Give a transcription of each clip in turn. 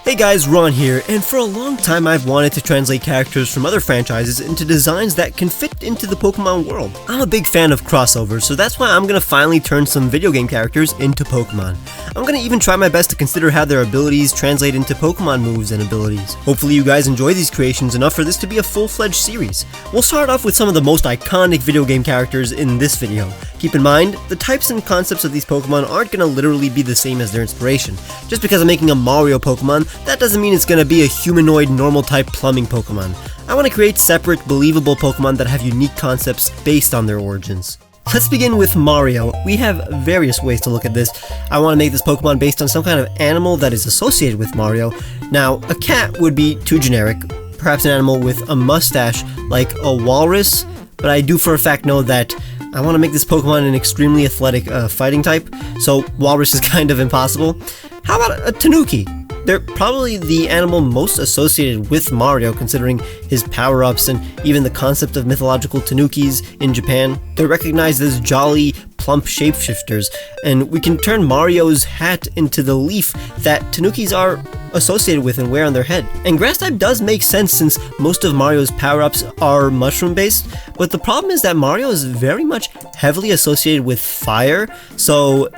Hey guys, Ron here, and for a long time I've wanted to translate characters from other franchises into designs that can fit into the Pokemon world. I'm a big fan of crossovers, so that's why I'm gonna finally turn some video game characters into Pokemon. I'm gonna even try my best to consider how their abilities translate into Pokemon moves and abilities. Hopefully you guys enjoy these creations enough for this to be a full-fledged series. We'll start off with some of the most iconic video game characters in this video. Keep in mind, the types and concepts of these Pokemon aren't gonna literally be the same as their inspiration. Just because I'm making a Mario Pokemon, that doesn't mean it's gonna be a humanoid normal type plumbing Pokemon. I want to create separate, believable Pokemon that have unique concepts based on their origins. Let's begin with Mario. We have various ways to look at this. I want to make this Pokemon based on some kind of animal that is associated with Mario. Now, a cat would be too generic, perhaps an animal with a mustache like a walrus, but I do for a fact know that I want to make this Pokemon an extremely athletic fighting type, so walrus is kind of impossible. How about a Tanuki? They're probably the animal most associated with Mario, considering his power-ups and even the concept of mythological Tanukis in Japan. They're recognized as jolly, plump shapeshifters, and we can turn Mario's hat into the leaf that Tanukis are associated with and wear on their head. And grass type does make sense since most of Mario's power-ups are mushroom based, but the problem is that Mario is very much heavily associated with fire, so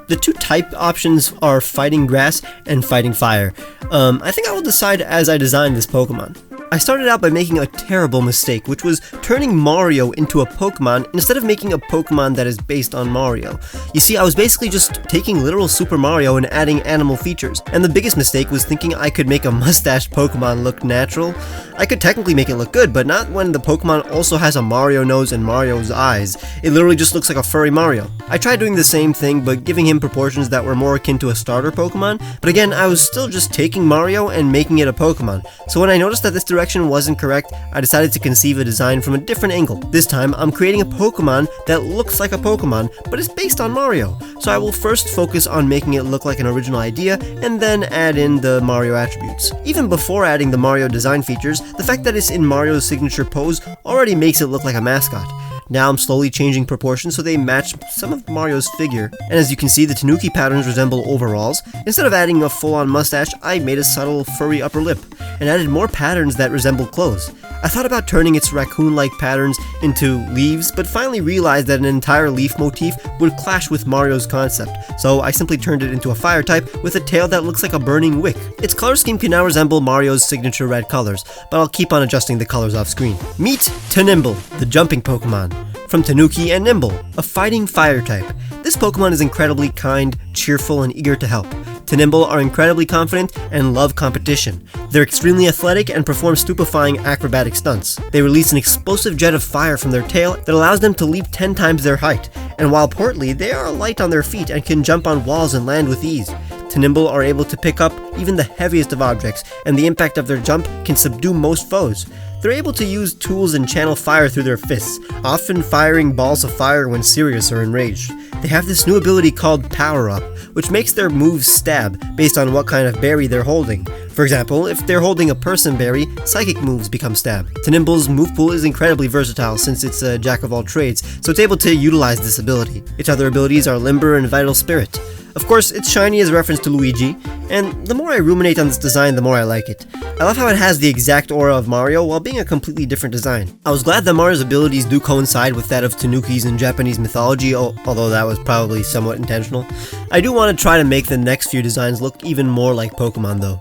the two type options are fighting grass and fighting fire. I think I will decide as I design this Pokemon. I started out by making a terrible mistake, which was turning Mario into a Pokemon instead of making a Pokemon that is based on Mario. You see, I was basically just taking literal Super Mario and adding animal features, and the biggest mistake was thinking I could make a mustached Pokemon look natural. I could technically make it look good, but not when the Pokemon also has a Mario nose and Mario's eyes. It literally just looks like a furry Mario. I tried doing the same thing, but giving him proportions that were more akin to a starter Pokemon, but again, I was still just taking Mario and making it a Pokemon. So when I noticed that this direction wasn't correct, I decided to conceive a design from a different angle. This time, I'm creating a Pokemon that looks like a Pokemon, but is based on Mario. So I will first focus on making it look like an original idea, and then add in the Mario attributes. Even before adding the Mario design features, the fact that it's in Mario's signature pose already makes it look like a mascot. Now I'm slowly changing proportions so they match some of Mario's figure, and as you can see, the Tanuki patterns resemble overalls. Instead of adding a full-on mustache, I made a subtle furry upper lip, and added more patterns that resemble clothes. I thought about turning its raccoon-like patterns into leaves, but finally realized that an entire leaf motif would clash with Mario's concept, so I simply turned it into a fire type with a tail that looks like a burning wick. Its color scheme can now resemble Mario's signature red colors, but I'll keep on adjusting the colors off screen. Meet Tanimble, the jumping Pokemon. From Tanuki and Nimble, a fighting fire type. This Pokemon is incredibly kind, cheerful, and eager to help. Tanimble are incredibly confident and love competition. They're extremely athletic and perform stupefying acrobatic stunts. They release an explosive jet of fire from their tail that allows them to leap 10 times their height, and while portly, they are light on their feet and can jump on walls and land with ease. Tanimble are able to pick up even the heaviest of objects, and the impact of their jump can subdue most foes. They're able to use tools and channel fire through their fists, often firing balls of fire when serious or enraged. They have this new ability called Power Up, which makes their moves stab based on what kind of berry they're holding. For example, if they're holding a person berry, psychic moves become stab. Tanimble's move pool is incredibly versatile since it's a jack of all trades, so it's able to utilize this ability. Its other abilities are Limber and Vital Spirit. Of course, it's shiny as a reference to Luigi, and the more I ruminate on this design, the more I like it. I love how it has the exact aura of Mario while being a completely different design. I was glad that Mario's abilities do coincide with that of Tanukis in Japanese mythology, although that was probably somewhat intentional. I do want to try to make the next few designs look even more like Pokemon though.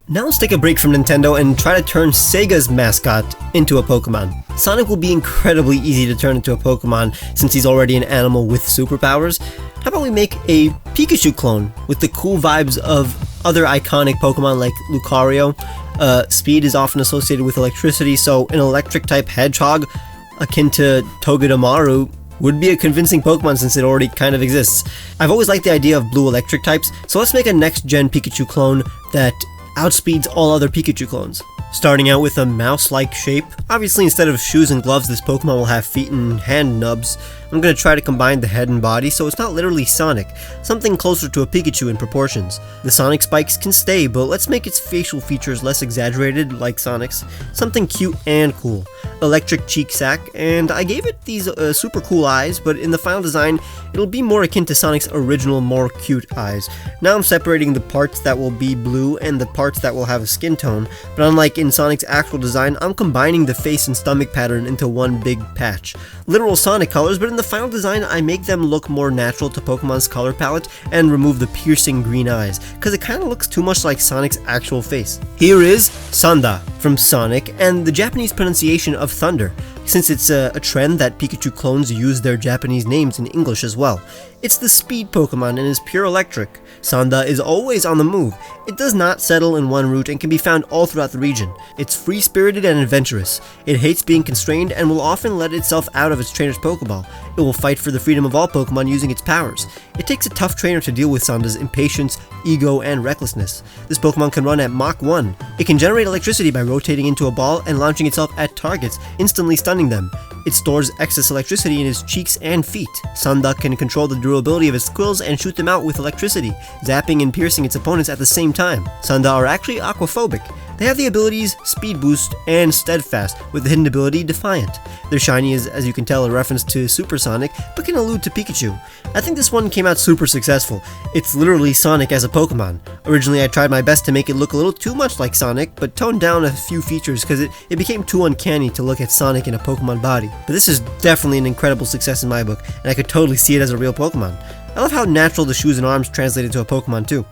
Now let's take a break from Nintendo and try to turn Sega's mascot into a Pokemon. Sonic will be incredibly easy to turn into a Pokemon since he's already an animal with superpowers. How about we make a Pikachu clone with the cool vibes of other iconic Pokemon like Lucario? Speed is often associated with electricity, so an electric type hedgehog akin to Togedemaru would be a convincing Pokemon since it already kind of exists. I've always liked the idea of blue electric types, so let's make a next-gen Pikachu clone that outspeeds all other Pikachu clones. Starting out with a mouse-like shape. Obviously, instead of shoes and gloves, this Pokemon will have feet and hand nubs. I'm going to try to combine the head and body so it's not literally Sonic, something closer to a Pikachu in proportions. The Sonic spikes can stay, but let's make its facial features less exaggerated like Sonic's, something cute and cool. Electric cheek sack, and I gave it these super cool eyes, but in the final design it'll be more akin to Sonic's original more cute eyes. Now I'm separating the parts that will be blue and the parts that will have a skin tone, but unlike in Sonic's actual design, I'm combining the face and stomach pattern into one big patch. Literal Sonic colors, but in the final design I make them look more natural to Pokemon's color palette and remove the piercing green eyes, cause it kinda looks too much like Sonic's actual face. Here is Sanda from Sonic and the Japanese pronunciation of thunder, since it's a trend that Pikachu clones use their Japanese names in English as well. It's the speed Pokemon and is pure electric. Sanda is always on the move. It does not settle in one route and can be found all throughout the region. It's free-spirited and adventurous. It hates being constrained and will often let itself out of its trainer's Pokeball. It will fight for the freedom of all Pokemon using its powers. It takes a tough trainer to deal with Sanda's impatience, ego, and recklessness. This Pokemon can run at Mach 1. It can generate electricity by rotating into a ball and launching itself at targets, instantly stunning them. It stores excess electricity in its cheeks and feet. Sanda can control the durability of its quills and shoot them out with electricity, zapping and piercing its opponents at the same time. Sanda are actually aquaphobic. They have the abilities Speed Boost and Steadfast, with the hidden ability Defiant. Their shiny is, as you can tell, a reference to Supersonic, but can allude to Pikachu. I think this one came out super successful. It's literally Sonic as a Pokemon. Originally I tried my best to make it look a little too much like Sonic, but toned down a few features because it became too uncanny to look at Sonic in a Pokemon body. But this is definitely an incredible success in my book, and I could totally see it as a real Pokemon. I love how natural the shoes and arms translate into a Pokemon too.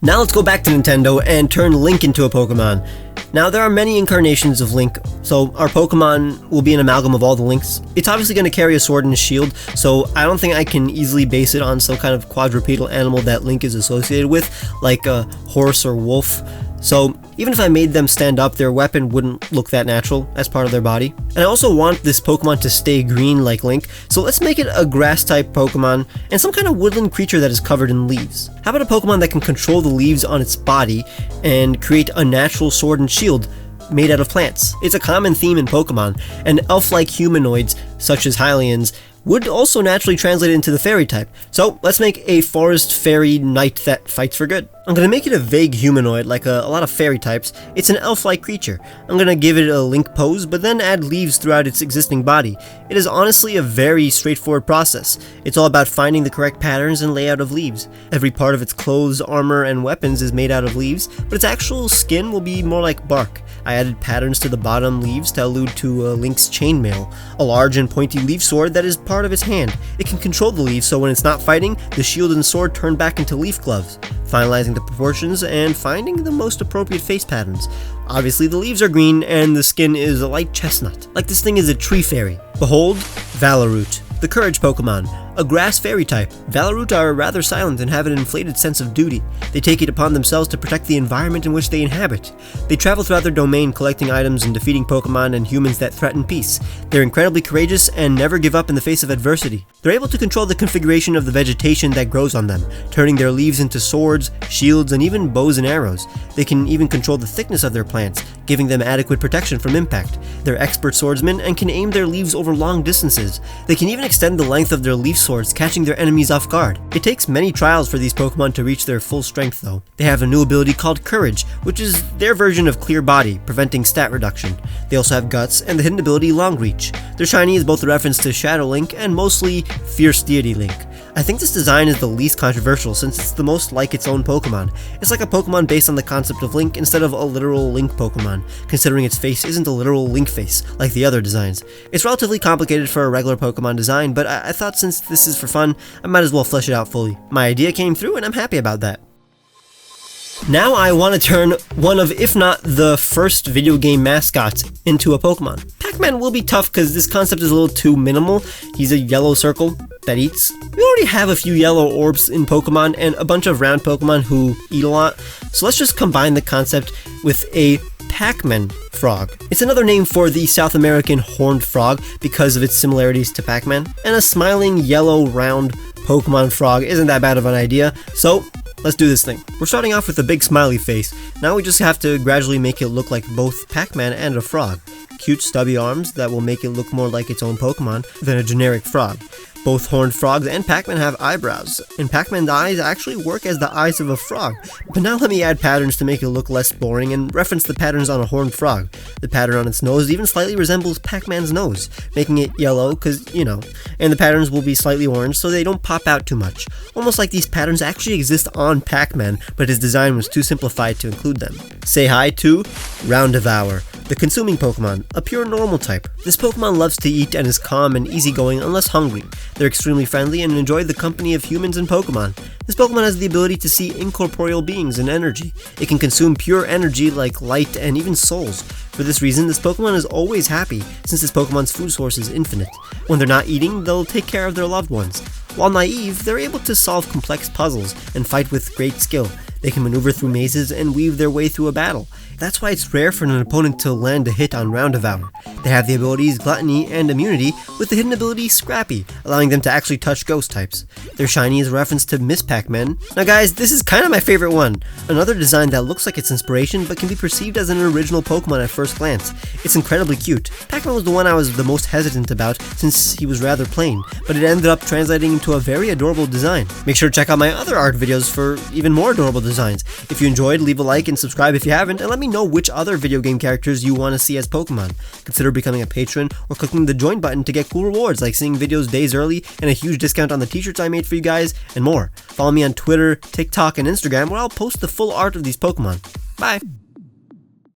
Now let's go back to Nintendo and turn Link into a Pokemon. Now there are many incarnations of Link, so our Pokemon will be an amalgam of all the Links. It's obviously going to carry a sword and a shield, so I don't think I can easily base it on some kind of quadrupedal animal that Link is associated with, like a horse or wolf. So even if I made them stand up, their weapon wouldn't look that natural as part of their body. And I also want this Pokemon to stay green like Link, so let's make it a grass type Pokemon and some kind of woodland creature that is covered in leaves. How about a Pokemon that can control the leaves on its body and create a natural sword and shield made out of plants? It's a common theme in Pokemon, and elf-like humanoids such as Hylians would also naturally translate into the fairy type. So let's make a forest fairy knight that fights for good. I'm going to make it a vague humanoid like a lot of fairy types. It's an elf-like creature. I'm going to give it a Link pose, but then add leaves throughout its existing body. It is honestly a very straightforward process. It's all about finding the correct patterns and layout of leaves. Every part of its clothes, armor, and weapons is made out of leaves, but its actual skin will be more like bark. I added patterns to the bottom leaves to allude to Link's chainmail, a large and pointy leaf sword that is part of its hand. It can control the leaves, so when it's not fighting, the shield and sword turn back into leaf gloves, finalizing the proportions and finding the most appropriate face patterns. Obviously the leaves are green and the skin is a light chestnut, like this thing is a tree fairy. Behold, Valoroot, the courage Pokemon, a grass fairy type. Valoroot are rather silent and have an inflated sense of duty. They take it upon themselves to protect the environment in which they inhabit. They travel throughout their domain collecting items and defeating Pokemon and humans that threaten peace. They're incredibly courageous and never give up in the face of adversity. They're able to control the configuration of the vegetation that grows on them, turning their leaves into swords, shields, and even bows and arrows. They can even control the thickness of their plants, giving them adequate protection from impact. They're expert swordsmen and can aim their leaves over long distances. They can even extend the length of their leaf swords, catching their enemies off guard. It takes many trials for these Pokemon to reach their full strength though. They have a new ability called Courage, which is their version of Clear Body, preventing stat reduction. They also have Guts and the hidden ability Long Reach. Their shiny is both a reference to Shadow Link and mostly Fierce Deity Link. I think this design is the least controversial since it's the most like its own Pokemon. It's like a Pokemon based on the concept of Link instead of a literal Link Pokemon, considering its face isn't a literal Link face like the other designs. It's relatively complicated for a regular Pokemon design, but I thought since this is for fun, I might as well flesh it out fully. My idea came through and I'm happy about that. Now I want to turn one of, if not the first video game mascots into a Pokemon. Pacman will be tough because this concept is a little too minimal. He's a yellow circle that eats. We already have a few yellow orbs in Pokemon and a bunch of round Pokemon who eat a lot, so let's just combine the concept with a Pacman frog. It's another name for the South American horned frog because of its similarities to Pacman, and a smiling yellow round Pokemon frog isn't that bad of an idea, so let's do this thing. We're starting off with a big smiley face. Now we just have to gradually make it look like both Pacman and a frog. cute stubby arms that will make it look more like its own Pokemon than a generic frog. Both horned frogs and Pacman have eyebrows, and Pacman's eyes actually work as the eyes of a frog. But now let me add patterns to make it look less boring and reference the patterns on a horned frog. The pattern on its nose even slightly resembles Pacman's nose, making it yellow cause, you know, and the patterns will be slightly orange so they don't pop out too much. Almost like these patterns actually exist on Pacman, but his design was too simplified to include them. Say hi to Roundevour, the consuming Pokemon, a pure normal type. This Pokemon loves to eat and is calm and easygoing unless hungry. They're extremely friendly and enjoy the company of humans and Pokemon. This Pokemon has the ability to see incorporeal beings and energy. It can consume pure energy like light and even souls. For this reason, this Pokemon is always happy, since this Pokemon's food source is infinite. When they're not eating, they'll take care of their loved ones. While naive, they're able to solve complex puzzles and fight with great skill. They can maneuver through mazes and weave their way through a battle. That's why it's rare for an opponent to land a hit on Roundevour. They have the abilities Gluttony and Immunity, with the hidden ability Scrappy, allowing them to actually touch ghost types. Their shiny is a reference to Miss Pacman. Now guys, this is kind of my favorite one. Another design that looks like it's inspiration but can be perceived as an original Pokemon at first glance. It's incredibly cute. Pacman was the one I was the most hesitant about since he was rather plain, but it ended up translating into a very adorable design. Make sure to check out my other art videos for even more adorable designs. If you enjoyed, leave a like and subscribe if you haven't, and let me know which other video game characters you want to see as Pokemon. Consider becoming a patron or clicking the join button to get cool rewards like seeing videos days early and a huge discount on the t-shirts I made for you guys, and more. Follow me on Twitter, TikTok, and Instagram where I'll post the full art of these Pokemon. Bye!